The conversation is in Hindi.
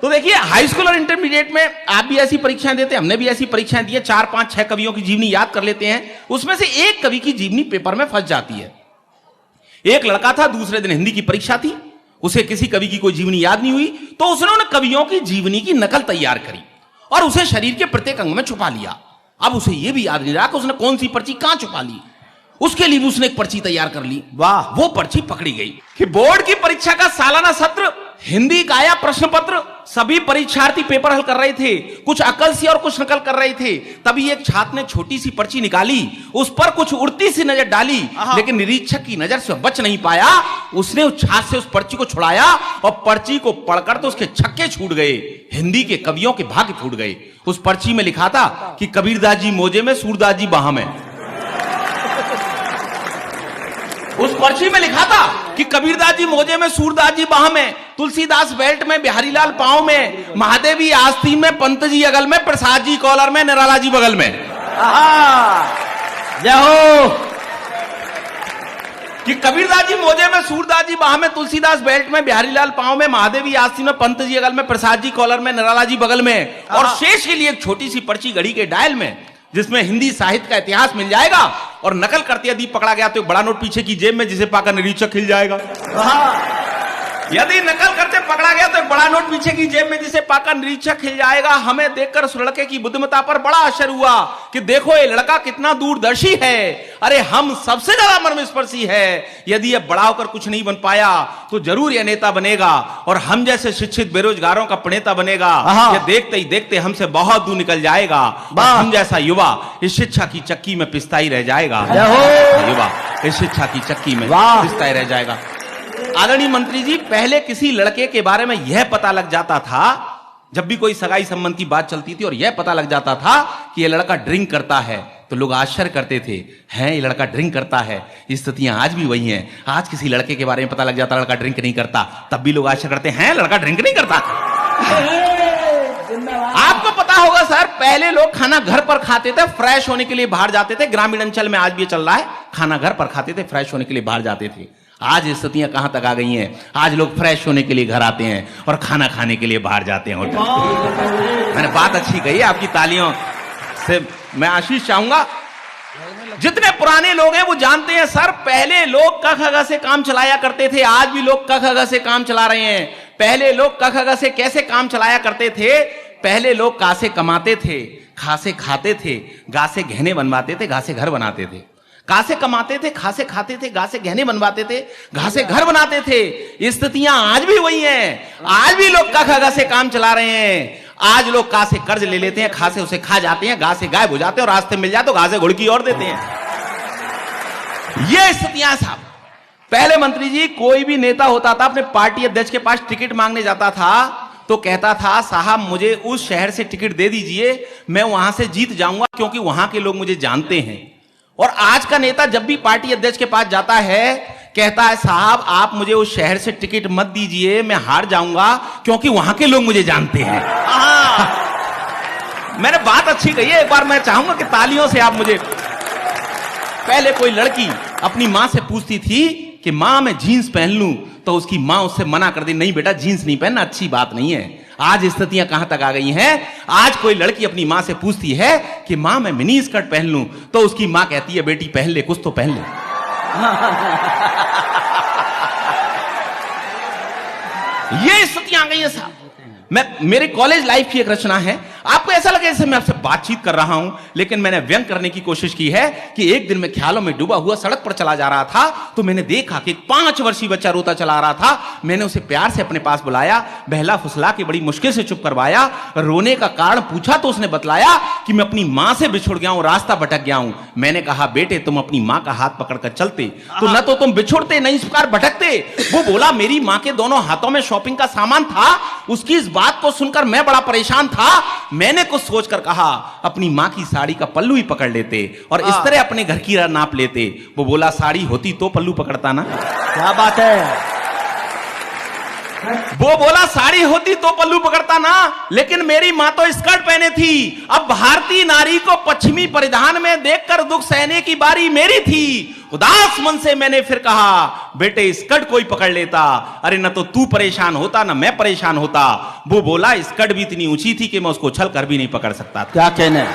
तो देखिए, हाई स्कूल और इंटरमीडिएट में आप भी ऐसी परीक्षाएं देते हैं, हमने भी ऐसी परीक्षाएं दी है। 4, 5, 6 कवियों की जीवनी याद कर लेते हैं, उसमें से एक कवि की जीवनी पेपर में फंस जाती है। एक लड़का था, दूसरे दिन हिंदी की परीक्षा थी, उसे किसी कवि की कोई जीवनी याद नहीं हुई, तो उसने उन कवियों की जीवनी की नकल तैयार करी और उसे शरीर के प्रत्येक अंग में छुपा लिया। अब उसे यह भी याद नहीं रहा कि उसने कौन सी पर्ची कहां छुपा ली। उसके लिए भी उसने एक पर्ची तैयार कर ली। वाह, वो पर्ची पकड़ी गई कि बोर्ड की परीक्षा का सालाना सत्र, हिंदी का आया प्रश्न पत्र, सभी परीक्षार्थी पेपर हल कर रहे थे, कुछ अकल सी और कुछ नकल कर रहे थे। तभी एक छात्र ने छोटी सी पर्ची निकाली, उस पर कुछ उड़ती सी नजर डाली, लेकिन निरीक्षक की नजर से बच नहीं पाया। उसने उस छात्र से उस पर्ची को छुड़ाया और पर्ची को पढ़कर तो उसके छक्के छूट गए, हिंदी के कवियों के भाग्य फूट गए। उस पर्ची में लिखा था कि कबीरदास जी मोजे में, सूरदास जी बाह में। उस पर्ची में लिखा था कि कबीरदास जी मोजे में, सूरदास जी बाह में, तुलसीदास बेल्ट में, बिहारीलाल पांव में, महादेवी आस्तीन में, पंत जी अगल में, प्रसाद जी कॉलर में, निराला जी बगल में। जय हो। कि कबीरदास जी मोजे में, सूरदास जी बाह में, तुलसीदास बेल्ट में, बिहारीलाल पांव में, महादेवी आस्तीन में, पंत जी अगल में, प्रसाद जी कॉलर में, निराला जी बगल में। और शेष के लिए एक छोटी सी पर्ची घड़ी के डायल में, जिसमें हिंदी साहित्य का इतिहास मिल जाएगा। और नकल करते यदि पकड़ा गया तो एक बड़ा नोट पीछे की जेब में, जिसे पाकर निरीक्षक खिल जाएगा। यदि नकल करते पकड़ा गया तो एक बड़ा नोट पीछे की जेब में, जिसे पाकर निरीक्षक खिल जाएगा। हमें देखकर उस लड़के की बुद्धिमत्ता पर बड़ा आश्चर्य हुआ कि देखो ये लड़का कितना दूरदर्शी है, अरे हम सबसे ज्यादा मर्मस्पर्शी है। यदि ये बड़ा होकर कुछ नहीं बन पाया तो जरूर यह नेता बनेगा और हम जैसे शिक्षित बेरोजगारों का प्रणेता बनेगा। ये देखते ही देखते हमसे बहुत दूर निकल जाएगा। हम जैसा युवा इस शिक्षा की चक्की में पिसता ही रह जाएगा। युवा इस शिक्षा की चक्की में पिसता ही रह जाएगा। आदरणीय मंत्री जी, पहले किसी लड़के के बारे में यह पता लग जाता था, जब भी कोई सगाई संबंध की बात चलती थी और यह पता लग जाता था कि यह लड़का ड्रिंक करता है, तो लोग आश्चर्य करते थे, हैं ये लड़का ड्रिंक करता है। स्थितियां आज भी वही हैं। आज किसी लड़के के बारे में पता लग जाता लड़का ड्रिंक नहीं करता, तब भी लोग आश्चर्य करते हैं लड़का ड्रिंक नहीं करता। आपको पता होगा सर, पहले लोग खाना घर पर खाते थे, फ्रेश होने के लिए बाहर जाते थे। ग्रामीण अंचल में आज भी चल रहा है, खाना घर पर खाते थे, फ्रेश होने के लिए बाहर जाते थे। आज स्थितियां कहां तक आ गई हैं, आज लोग फ्रेश होने के लिए घर आते हैं और खाना खाने के लिए बाहर जाते हैं होटल। मैंने बात अच्छी कही, आपकी तालियों से मैं आशीष चाहूंगा। जितने पुराने लोग हैं वो जानते हैं सर, पहले लोग क ख ग से काम चलाया करते थे, आज भी लोग क ख ग से काम चला रहे हैं। पहले लोग क ख ग से कैसे काम चलाया करते थे? पहले लोग का से कमाते थे, खा से खाते थे, गा से गहने बनवाते थे, घा से घर बनाते थे। का से कमाते थे, खा से खाते थे, गा से गहने बनवाते थे, घा से घर बनाते थे। स्थितियां आज भी वही हैं। आज भी लोग क ख ग से काम चला रहे हैं। आज लोग का से कर्ज ले लेते हैं, खा से उसे खा जाते हैं, गा से गायब हो जाते हैं और रास्ते मिल जाए तो घा से घुड़की और देते हैं। ये स्थितियां साहब। पहले मंत्री जी, कोई भी नेता होता था अपने पार्टी अध्यक्ष के पास टिकट मांगने जाता था तो कहता था साहब मुझे उस शहर से टिकट दे दीजिए, मैं वहां से जीत जाऊंगा क्योंकि वहां के लोग मुझे जानते हैं। और आज का नेता जब भी पार्टी अध्यक्ष के पास जाता है कहता है साहब आप मुझे उस शहर से टिकट मत दीजिए, मैं हार जाऊंगा क्योंकि वहां के लोग मुझे जानते हैं। मैंने बात अच्छी कही है, एक बार मैं चाहूंगा कि तालियों से आप मुझे। पहले कोई लड़की अपनी मां से पूछती थी कि मां मैं जीन्स पहन लूं, तो उसकी मां उससे मना कर दी, नहीं बेटा जीन्स नहीं पहनना, अच्छी बात नहीं है। आज स्थितियां कहां तक आ गई हैं? आज कोई लड़की अपनी मां से पूछती है कि मां मैं मिनी स्कर्ट पहन लूं, तो उसकी मां कहती है बेटी पहन ले, कुछ तो पहन ले। ये स्थितियां आ गई है साहब। मेरे कॉलेज लाइफ की एक रचना है। आपको ऐसा लगे जैसे मैं आपसे बातचीत कर रहा हूं, लेकिन मैंने व्यंग करने की कोशिश की है कि एक दिन मैं ख्यालों में डूबा हुआ सड़क पर चला जा रहा था तो मैंने देखा कि एक 5 वर्षीय बच्चा रोता चला रहा था। मैंने उसे प्यार से अपने पास बुलाया, बहला फुसला के बड़ी मुश्किल से चुप करवाया। रोने का कारण पूछा तो उसने बतलाया कि मैं अपनी मां से बिछुड़ गया हूं, रास्ता भटक गया हूं। मैंने कहा बेटे तुम अपनी मां का हाथ पकड़कर चलते तो न तो तुम बिछुड़ते न इस प्रकार भटकते। वो बोला मेरी मां के दोनों हाथों में शॉपिंग का सामान था। उसकी इस बात को सुनकर मैं बड़ा परेशान था। मैंने कुछ सोचकर कहा अपनी मां की साड़ी का पल्लू ही पकड़ लेते और इस तरह अपने घर की नाप लेते। वो बोला साड़ी होती तो पल्लू पकड़ता ना। क्या बात है। वो बोला साड़ी होती तो पल्लू पकड़ता ना, लेकिन मेरी माँ तो स्कर्ट पहने थी। अब भारतीय नारी को पश्चिमी परिधान में देखकर दुख सहने की बारी मेरी थी। उदास मन से मैंने फिर कहा, बेटे स्कर्ट कोई पकड़ लेता, अरे न तो तू परेशान होता न मैं परेशान होता। वो बोला स्कर्ट भी इतनी ऊंची थी कि मैं उसको उछल कर भी नहीं पकड़ सकता था। क्या कहना है।